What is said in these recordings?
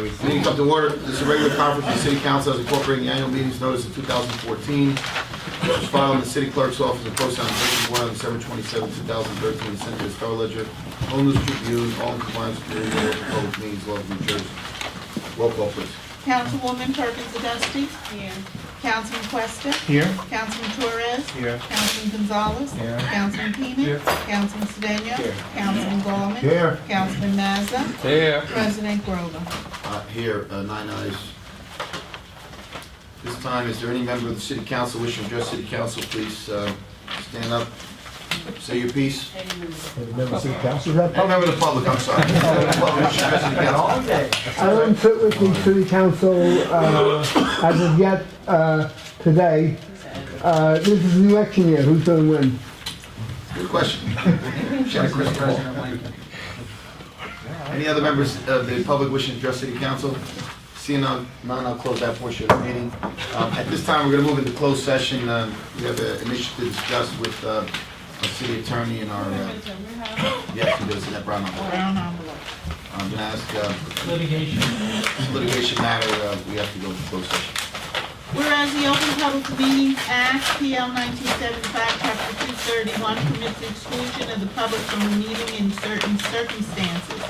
Meeting come to order. This is a regular conference of the City Council as incorporating the annual meetings notice of 2014. Which was filed in the City Clerk's office and posted on the bulletin board on December 27, 2013, and sent to the Star Ledger, Home News Tribune, all in compliance with the Open Public Meetings Law of New Jersey. Roll call, please. Councilwoman Perkins Dusty. Here. Councilman Questa. Here. Councilman Torres. Here. Councilman Gonzalez. Here. Councilman Keenan. Here. Councilman Sedan. Here. Councilman Gollman. Here. Councilman Mazza. Here. President Grover. Here, 9 ayes. This time, is there any member of the City Council wishing to address City Council? Please stand up, say your piece. Member of City Council, have And member of the public, I'm sorry. Member of the public wishing to address City Council. I don't sit with the City Council as of yet today. This is the election year. Who's going to win? Good question. Any other members of the public wishing to address City Council? Seeing none, I'll close that portion of the meeting. At this time, we're going to move into closed session. We have an initiative to discuss with our city attorney and our, yes, he does, that brown envelope. Brown envelope. I'm going to ask, litigation matter, we have to go into closed session. Whereas the Open Public Meetings Act, PL 1975, Chapter 231, permits the exclusion of the public from a meeting in certain circumstances.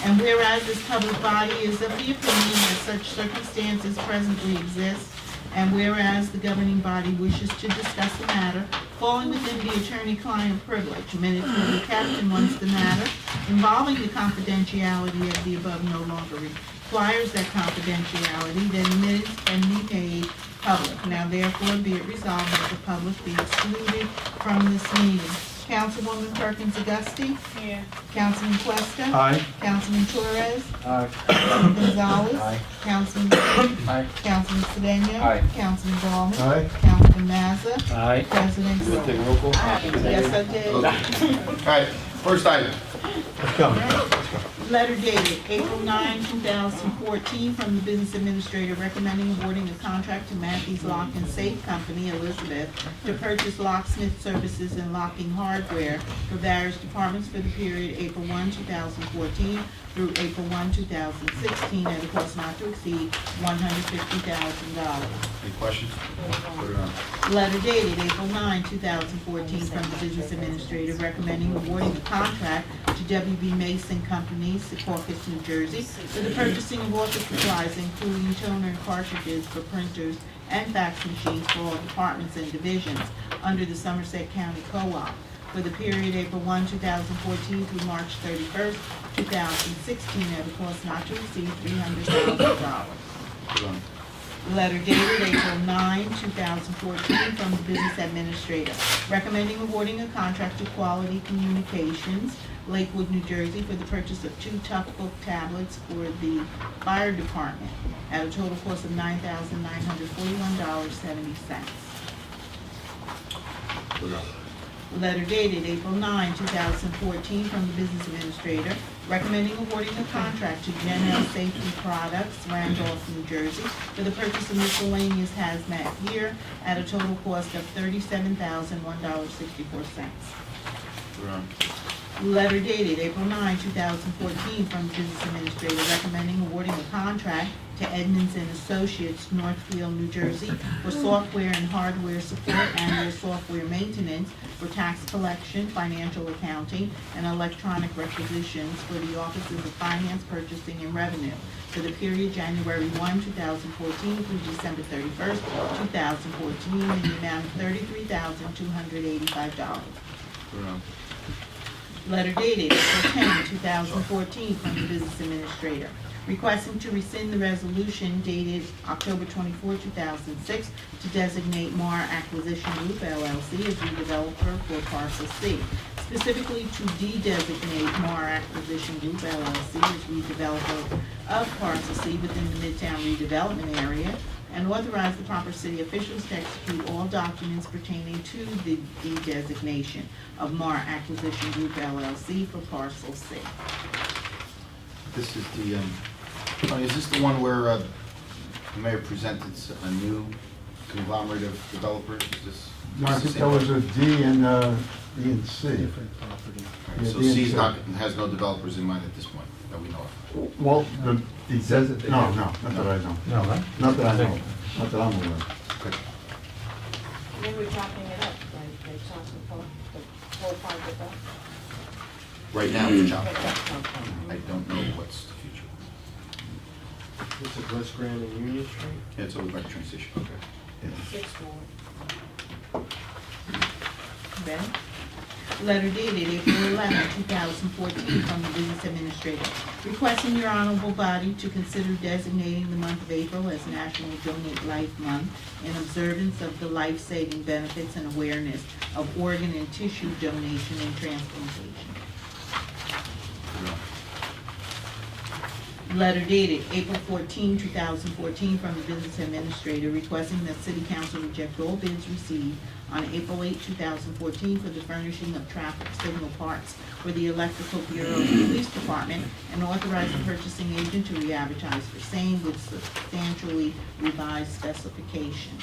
And whereas this public body is of the opinion that such circumstances presently exist, and whereas the governing body wishes to discuss the matter falling within the attorney-client privilege, minutes will be kept, and once the matter involving the confidentiality of the above no longer requires that confidentiality, then the minutes can be made public. Now therefore be it resolved that the public be excluded from this meeting. Councilwoman Perkins Dusty. Here. Councilman Questa. Aye. Councilman Torres. Aye. Councilman Gonzalez. Aye. Councilman Keenan. Aye. Councilman Sedan. Aye. Councilman Gollman. Aye. Councilman Mazza. Aye. President You want to take a Grover. roll call? Yes, I did. Okay. All right, first item. Let's go. Letter dated April 9, 2014, from the Business Administrator recommending awarding a contract to Matthews Lock and Safe Company, Elizabeth, to purchase locksmith services and locking hardware for various departments for the period April 1, 2014 through April 1, 2016, at a cost not to exceed $150,000. Any questions? Put it on. Letter dated April 9, 2014, from the Business Administrator recommending awarding a contract to W.B. Mason Company, Secaucus, New Jersey, for the purchasing of office supplies, including toner and cartridges for printers and fax machines for all departments and divisions under the Somerset County Co-op for the period April 1, 2014 through March 31st, 2016, at a cost not to exceed $300,000. Put it on. Letter dated April 9, 2014, from the Business Administrator, recommending awarding a contract to Quality Communications, Lakewood, New Jersey, for the purchase of 2 ToughBook tablets for the fire department at a total cost of $9,941.70. Put it on. Letter dated April 9, 2014, from the Business Administrator, recommending awarding a contract to General Safety Products, Randolph, New Jersey, for the purchase of miscellaneous hazmat gear at a total cost of $37,001.64. Put it on. Letter dated April 9, 2014, from the Business Administrator recommending awarding a contract to Edmonds and Associates, Northfield, New Jersey, for software and hardware support and their software maintenance for tax collection, financial accounting, and electronic requisitions for the Offices of Finance, Purchasing, and Revenue for the period January 1, 2014 through December 31st, 2014, in the amount of $33,285. Put it on. Letter dated April 10, 2014, from the Business Administrator, requesting to rescind the resolution dated October 24, 2006, to designate MAR Acquisition Group LLC as redeveloper for Parcel C, specifically to de-designate MAR Acquisition Group LLC as redeveloper of Parcel C within the Midtown redevelopment area, and authorize the proper city officials to execute all documents pertaining to the de-designation of MAR Acquisition Group LLC for Parcel C. This is the, Tony, is this the one where the mayor presented a new conglomerate of developers? Is this? No, I think that was a D and C. Different property. So Yeah, C's the- not, has no developers in mind at this point that we know of. Well, He says it? No, not that I know. No, right? Not that I know. Not that I'm aware of. They were chopping it up, right? They chopped the whole project up. Right now, it's chopped. Okay. I don't know what's the future. This is West Grand and Union Street? Yeah, it's over by the train station. Okay. Sixth floor. Ready? Letter dated April 11, 2014, from the Business Administrator, requesting your honorable body to consider designating the month of April as National Donate Life Month in observance of the life-saving benefits and awareness of organ and tissue donation and transplantation. Letter dated April 14, 2014, from the Business Administrator, requesting that City Council reject all bids received on April 8, 2014, for the furnishing of traffic signal parts for the Electrical Bureau of the Police Department, and authorize the purchasing agent to re-advertise for same with substantially revised specifications.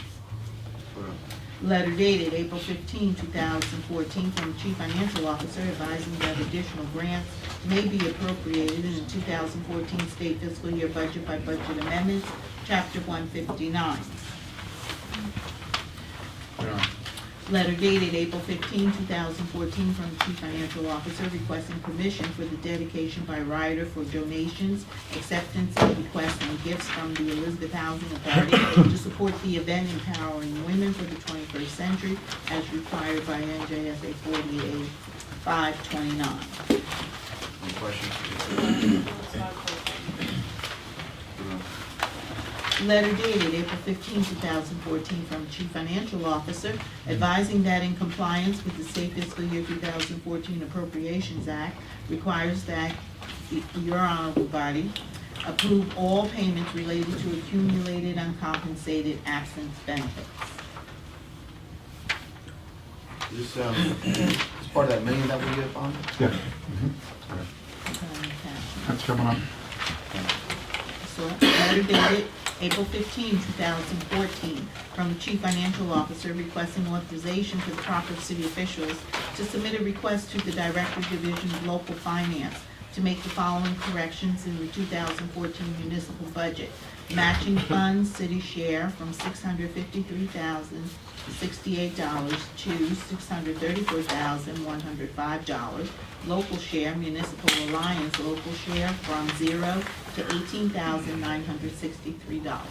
Letter dated April 15, 2014, from the Chief Financial Officer, advising that additional grants may be appropriated in the 2014 state fiscal year budget by budget amendments, Chapter 159. Letter dated April 15, 2014, from the Chief Financial Officer, requesting permission for the dedication by rider for donations, acceptance, and requests and gifts from the Elizabeth Housing Authority to support the event Empowering Women for the 21st Century as required by NJSA 48.529. Any questions? Letter dated April 15, 2014, from the Chief Financial Officer, advising that in compliance with the State Fiscal Year 2014 Appropriations Act, requires that your honorable body approve all payments related to accumulated uncompensated absence benefits. Is this part of that million that we get on? Yeah, Okay. that's coming up. So, letter dated April 15, 2014, from the Chief Financial Officer, requesting authorization for the proper city officials to submit a request to the Director Division of Local Finance to make the following corrections in the 2014 municipal budget. Matching funds, city share, from $653,068 to $634,105. Local share, Municipal Alliance local share, from $0 to $18,963.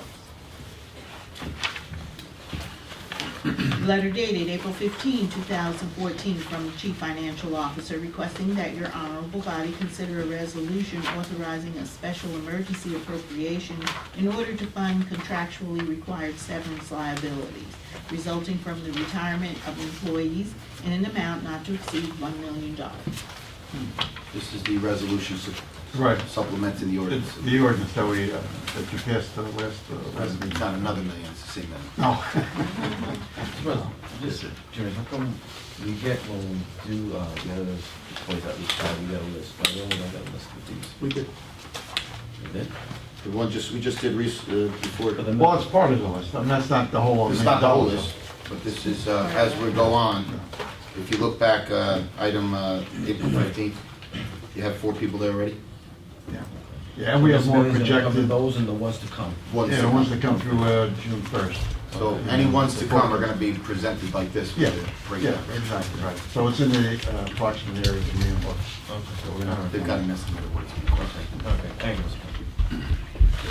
Letter dated April 15, 2014, from the Chief Financial Officer, requesting that your honorable body consider a resolution authorizing a special emergency appropriation in order to fund contractually required severance liabilities resulting from the retirement of employees in an amount not to exceed $1 million. This is the resolution Right. supplementing the ordinance. It's the ordinance that we, that you passed last meeting. It's not another million, it's the same million. No. Well, just, Jimmy, how come we get when we do, the other place at least, we got a list, but we only got a list of these. We did. We did? The one we just did before. For the- Well, it's part of the list. I mean, that's not the whole. This is not the whole list, but this is, as we go on, if you look back, item April 15th, you have 4 people there already? Yeah. Yeah, and we have This more million's gonna cover projected. those and the ones to come. Yeah, the ones that come through June 1st. So any ones to come are gonna be presented like this. with Yeah, the yeah, breakdown. exactly, right. So it's in the approximate area of the million bucks. So we're not- They've got an estimate of what it's gonna cost. Okay, thank you, Mr.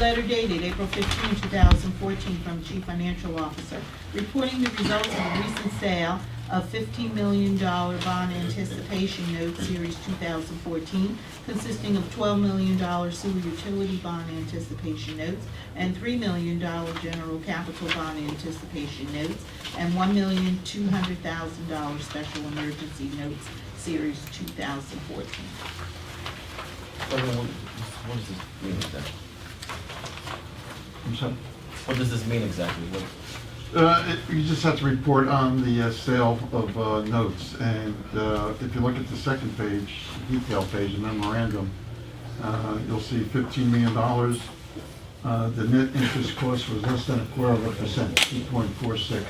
Letter dated April 15, 2014, from the Chief Financial Officer, reporting the results of a recent sale of $15 million bond anticipation note series 2014, consisting of $12 million sewer utility bond anticipation notes and $3 million general capital bond anticipation notes and $1,200,000 special emergency notes series 2014. What does this mean exactly? I'm sorry? What does this mean exactly? What? You just have to report on the sale of notes, and if you look at the second page, detail page, the memorandum, you'll see $15 million. The net interest cost was less than 0.25%, 2.46,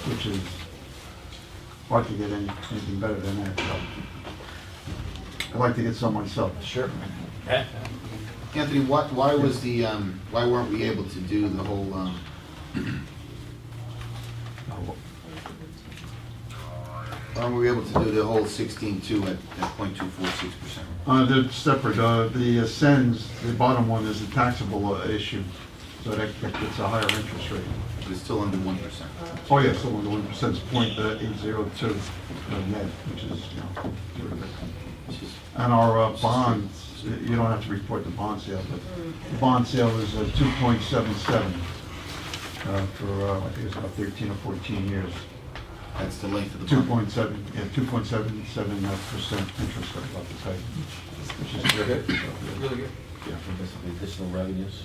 which is hard to get anything better than that. I'd like to get some myself. Sure. Anthony, why was the, why weren't we able to do the whole, why weren't we able to do the whole 16.2 at 0.246%? They're separate. The SENS, the bottom one is a taxable issue, so that gets a higher interest rate. But it's still under 1%. Oh, yeah, so the 1% is 0.802 net, which is, terrific. It's just- And our bonds, you don't have to report the bond sale, but the bond sale is 2.77 for, I think it's about 13 or 14 years. That's the length of the bond. 2.77% interest rate, about the type, which is Really good. Really good. Yeah, for basically additional revenues.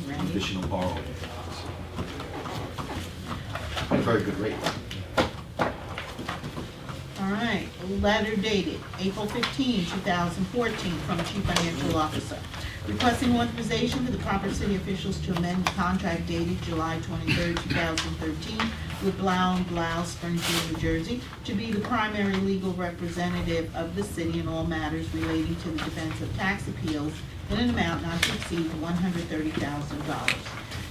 Ready? Additional borrowing. A very good rate. All right, letter dated April 15, 2014, from Chief Financial Officer, requesting authorization for the proper city officials to amend the contract dated July 23, 2013, with Blau & Blau, Springfield, New Jersey, to be the primary legal representative of the city in all matters relating to the defense of tax appeals in an amount not to exceed $130,000.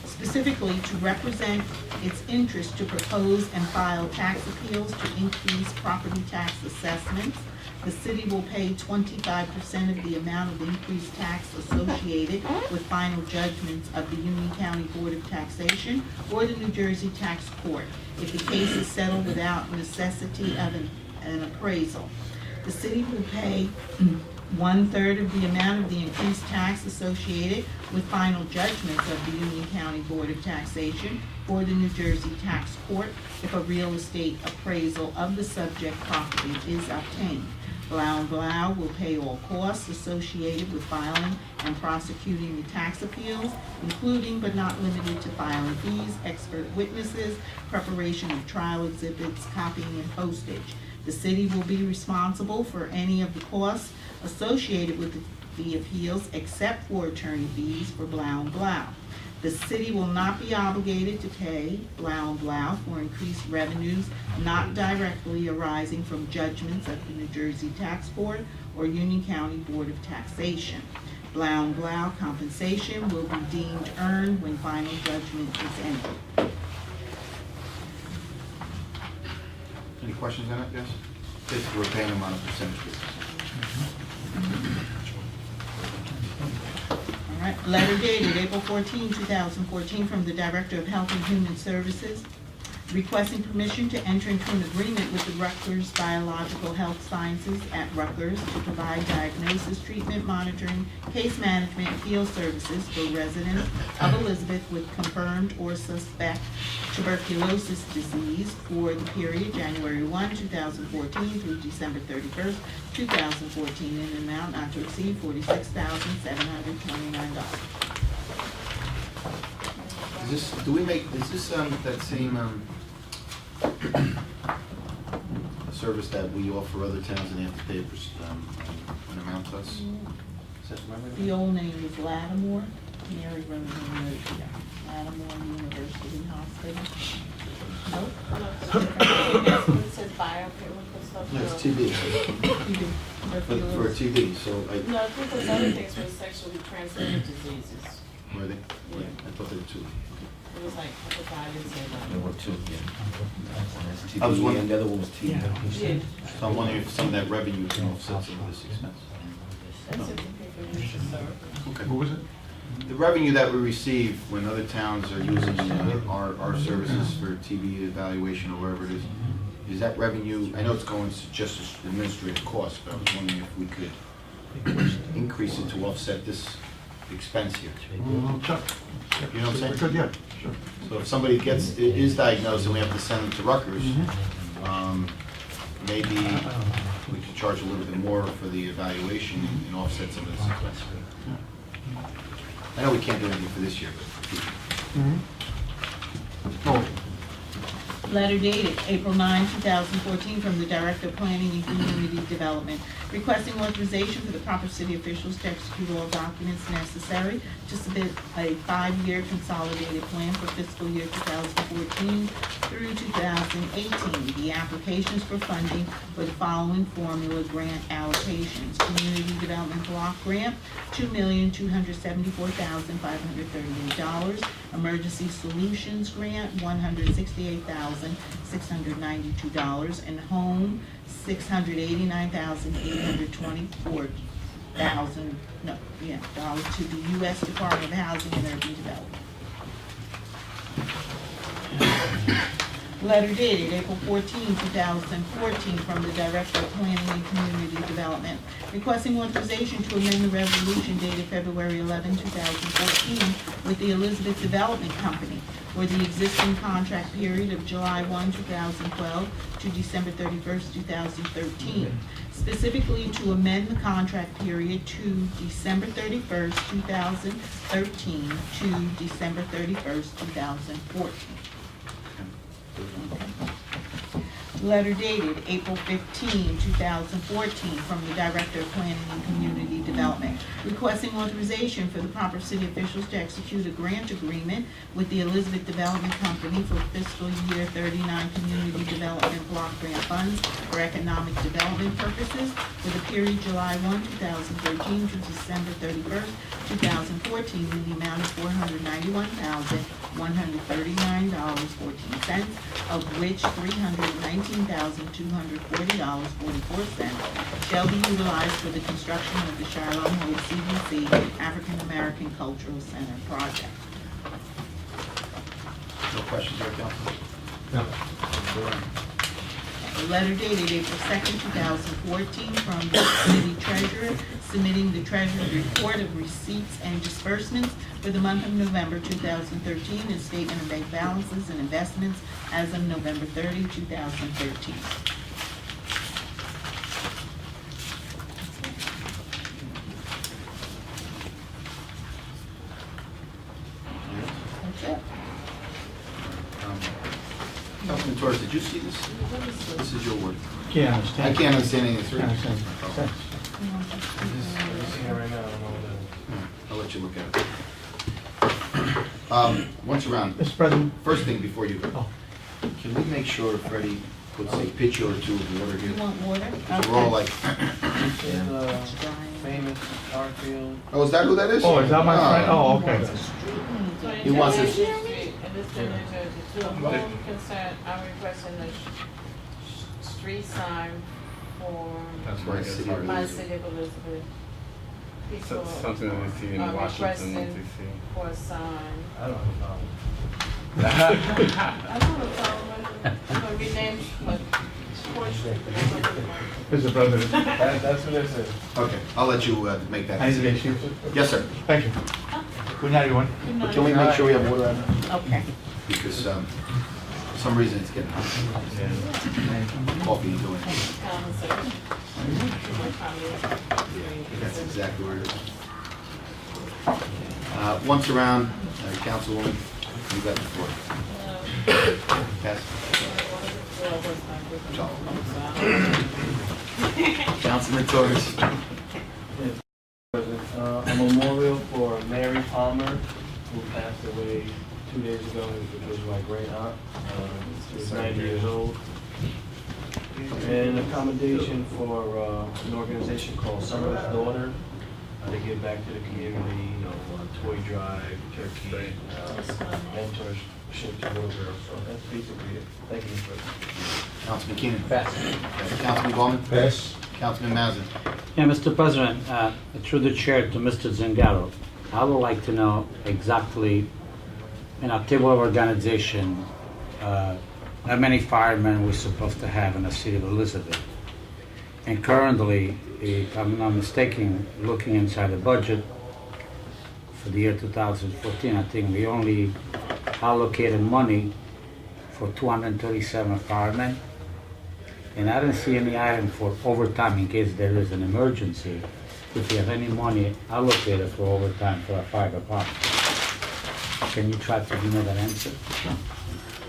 Specifically, to represent its interest to propose and file tax appeals to increase property tax assessments. The city will pay 25% of the amount of increased tax associated with final judgments of the Union County Board of Taxation or the New Jersey Tax Court, if the case is settled without necessity of an appraisal. The city will pay 1/3 of the amount of the increased tax associated with final judgments of the Union County Board of Taxation or the New Jersey Tax Court if a real estate appraisal of the subject property is obtained. Blau & Blau will pay all costs associated with filing and prosecuting the tax appeals, including but not limited to filing fees, expert witnesses, preparation of trial exhibits, copying and postage. The city will be responsible for any of the costs associated with the appeals except for attorney fees for Blau & Blau. The city will not be obligated to pay Blau & Blau for increased revenues not directly arising from judgments of the New Jersey Tax Board or Union County Board of Taxation. Blau & Blau compensation will be deemed earned when final judgment is entered. Any questions on it, guys? Basically, we're paying them on a percentage basis. All right, letter dated April 14, 2014, from the Director of Health and Human Services, requesting permission to enter into an agreement with the Rutgers Biological Health Sciences at Rutgers to provide diagnosis, treatment, monitoring, case management, and field services for residents of Elizabeth with confirmed or suspect tuberculosis disease for the period January 1, 2014 through December 31st, 2014, in an amount not to exceed $46,729. Is this, do we make, is this, that same, service that we offer other towns and they have to pay an amount to us? Is that right? The old name was Lattimore, Mary Road, Lattimore University Hospital. Nope. It says biochemical stuff. No, it's TB, for TB, so I, No, I think those other things were sexually transmitted diseases. were they? Yeah. I thought there were two. It was like, I forgot, I didn't say There were two, yeah. I was TB, wondering- and the other one was TB. that. Yeah, So I'm wondering if some of that revenue can offset some of this expense. that's it, the paper you should serve. Okay. What was it? The revenue that we receive when other towns are using our services for TB evaluation or wherever it is that revenue, I know it's going to just as administrative costs, but I was wondering if we could increase it to offset this expense here. Well, check. You know what I'm saying? We could, yeah, sure. So if somebody is diagnosed and we have to send them to Rutgers, maybe we could charge a little bit more for the evaluation and offset some of this expense. I know we can't do anything for this year, but for future. Oh, Letter dated April 9, 2014, from the Director of Planning and Community Development, requesting authorization for the proper city officials to execute all documents necessary to submit a 5-year consolidated plan for fiscal year 2014 through 2018. The applications for funding for the following formula grant allocations: Community Development Block Grant, $2,274,538. Emergency Solutions Grant, $168,692, and Home, $689,824 to the U.S. Department of Housing and Urban Development. Letter dated April 14, 2014, from the Director of Planning and Community Development, requesting authorization to amend the resolution dated February 11, 2014, with the Elizabeth Development Company for the existing contract period of July 1, 2012 to December 31, 2013, specifically to amend the contract period to December 31, 2013 to December 31, 2014. Letter dated April 15, 2014, from the Director of Planning and Community Development, requesting authorization for the proper city officials to execute a grant agreement with the Elizabeth Development Company for fiscal year 39 Community Development Block Grant Funds for economic development purposes for the period July 1, 2013 to December 31, 2014, in the amount of $491,139.14, of which $319,240.44 shall be utilized for the construction of the Shiloh Hope CDC African American Cultural Center project. No questions, there, Council? A letter dated April 2nd, 2014, from the city treasurer, submitting the treasurer's report of receipts and disbursements for the month of November 2013 and statement of bank balances and investments as of November 30, 2013. That's it. Councilman Torres, did you see this? This is your word. Can't I understand. can't understand any of this. Can't understand. I'll let you look at it. Once around, Mr. President, first thing before you go, Oh. can we make sure Freddie puts a picture or two of water You here? want water? So we're all like, It's drying. Famous Garfield. oh, is that who that is? oh, is that my friend? Oh, okay. He wants And us- this New Jersey, to a home concern, I'm requesting the street sign for My city. my city of Elizabeth. People Something that we see in are Washington, requesting D.C. for a sign. I don't know. I don't know, I'm gonna rename my Porch Street. Mr. President, That's what it is. Okay, I'll let you make that. I need to get you. Yes, sir. Thank you. Good night, everyone. But can we make sure we have water on it? Okay. Because for some reason it's getting hot. Coffee ain't doing it. That's exactly where it is. Once around, Councilwoman, you got the floor. Pass. Councilman Torres. A memorial for Mary Palmer, who passed away 2 days ago, which was my great aunt. She was 90 years old. And accommodation for an organization called Summer's Daughter. They give back to the community, toy drive, turkey, mentorship to little girls. So that's basically it. Thank you, Mr. President. Councilman Keenan. Pass. Councilman Bowman. Pass. Councilman Mazza. Yeah, Mr. President, through the chair to Mr. Zingaro, I would like to know exactly, in a table of organization, how many firemen we're supposed to have in the city of Elizabeth. And currently, if I'm not mistaken, looking inside the budget for the year 2014, I think we only allocated money for 237 firemen. And I didn't see any item for overtime in case there is an emergency. If you have any money allocated for overtime for a fire department. Can you try to give me that answer?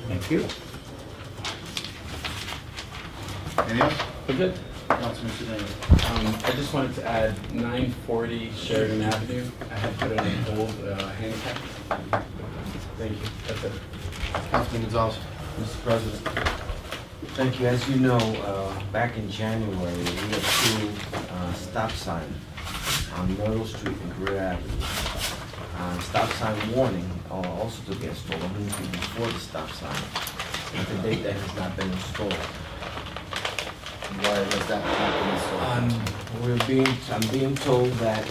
Thank you. Anything else? Good. Councilman Sedan. I just wanted to add 940 Sheridan Avenue. I had put it on hold, handicap. Thank you. That's it. Councilman Gonzalez. Mr. President. Thank you. As you know, back in January, we approved stop sign on Myrtle Street and Greer Avenue. Stop sign warning also to be installed 100 feet before the stop sign. And to date, that has not been installed. Why was that not installed? I'm being told that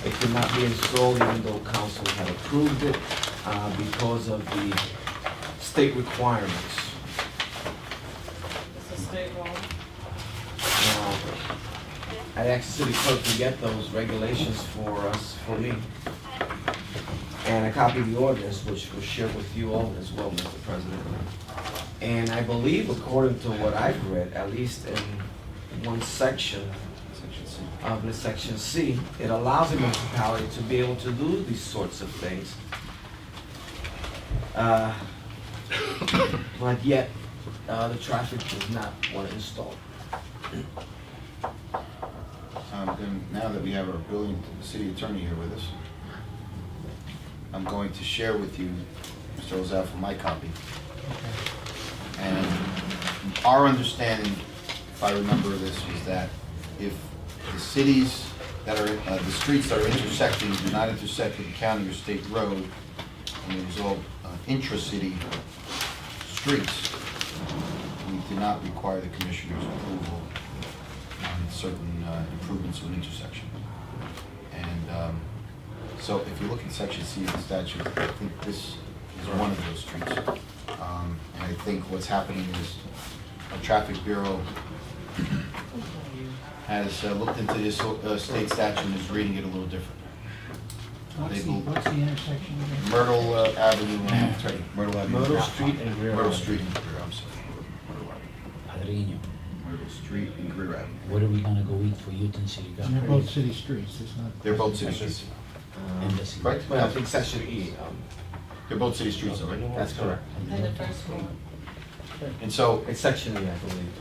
it could not be installed even though council had approved it because of the state requirements. It's a state law. Now, I asked the city clerk to get those regulations for me. And a copy of the ordinance, which was shared with you all as well, Mr. President. And I believe, according to what I've read, at least in one section of the Section C, it allows a municipality to be able to do these sorts of things. But yet, the traffic does not want to install. Then now that we have our city attorney here with us, I'm going to share with you, Mr. Ozell, my copy. And our understanding, if I remember this, is that if the cities that are, the streets that are intersecting do not intersect with the county or state road, and it is all intra-city streets, we do not require the commissioner's approval on certain improvements to an intersection. And so if you look at Section C of the statute, I think this is one of those streets. And I think what's happening is our traffic bureau has looked into this state statute and is reading it a little different. What's the intersection again? Myrtle Avenue and Myrtle Avenue. Myrtle Street and Greer Myrtle Avenue. Street and Greer, I'm sorry. Myrtle Avenue. Padrino. Myrtle Street and Greer Avenue. Where are we gonna go eat for youth and city And they're government? both city streets, it's not. They're both city streets. In the city. Right? Well, I think Section E, They're both city streets, all right? that's correct. And the first one. And so It's Section E, I believe.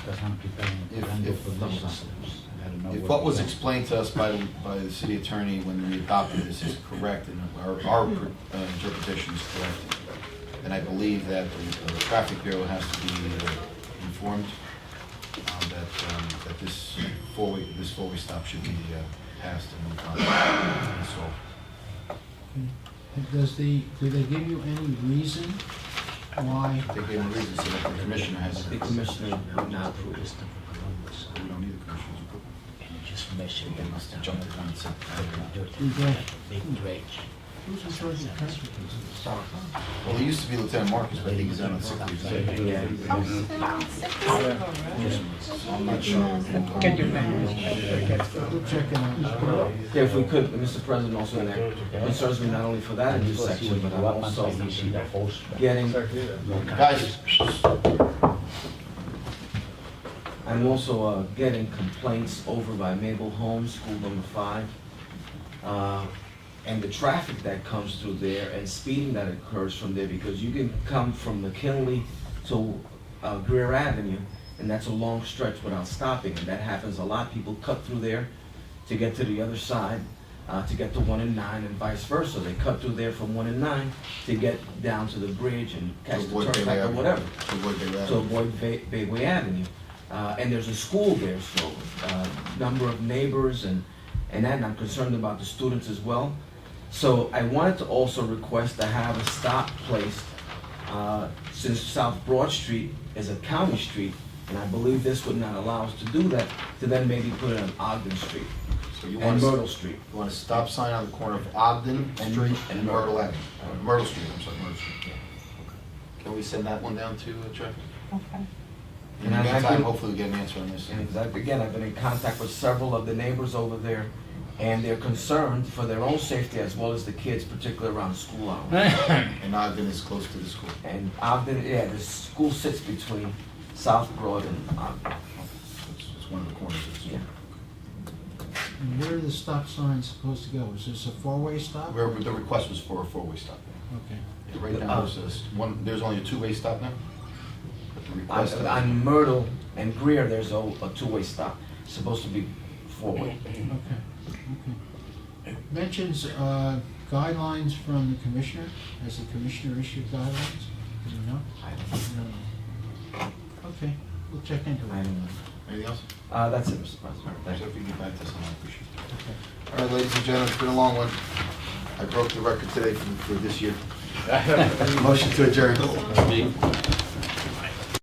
Because I'm preparing If- to run if- for those systems. I don't know if where what we was go. explained to us by the city attorney when we adopted this is correct, and our interpretation is correct, then I believe that the traffic bureau has to be informed that this four-way stop should be passed and moved on. So Do they give you any reason why? they gave a reason so that the commissioner has. The commissioner would not approve it. Kristen for Columbus. We don't need the commissioner's approval. And you just measure They them must down. jump the gun and say, Big dredge. Who's in charge of traffic? well, it used to be Lieutenant Marcus, but I think he's on sick leave. Oh, still on sick leave already? So I'm not sure. Get your name. We'll check it out. Yeah, if we could, Mr. President, also, and that concerns me not only for that intersection, but I'm also You see the host. getting, Guys, I'm also getting complaints over by Maple Homes, school number 5. And the traffic that comes through there and speeding that occurs from there, because you can come from McKinley to Greer Avenue, and that's a long stretch without stopping, and that happens a lot. People cut through there to get to the other side, to get to 1 and 9, and vice versa. They cut through there from 1 and 9 to get down to the bridge and catch the avoid turnpike Bayway or Avenue. whatever. To avoid Bayway To Avenue. avoid Bayway Avenue. And there's a school there, so number of neighbors and that, and I'm concerned about the students as well. So I wanted to also request to have a stop placed, since South Broad Street is a county street, and I believe this would not allow us to do that, to then maybe put it on Ogden Street So you and want Myrtle Street. a stop sign on the corner of Ogden Street and Myrtle Avenue. Myrtle Street, I'm sorry, Myrtle Street. Can we send that one down to traffic? Okay. In the And I meantime, can- hopefully we get an answer on this. And again, I've been in contact with several of the neighbors over there, and they're concerned for their own safety as well as the kids, particularly around school hours. And Ogden is close to the school. And Ogden, yeah, the school sits between South Broad and Ogden. It's one of the corners of the school. And where are the stop signs supposed to go? Is this a four-way stop? The request was for a four-way stop. Okay. Right now, there's only a two-way stop now? But the request On Myrtle, And Greer, there's a two-way stop, supposed to be four-way. Okay, okay. Mentions guidelines from the commissioner. Has the commissioner issued guidelines? Do you know? I No. Okay, we'll check into it. don't know. Anything else? That's it, Mr. President. Thank So you. if you get back to us, I appreciate it. Okay. All right, ladies and gentlemen, it's been a long one. I broke the record today for this year. Motion to adjourn.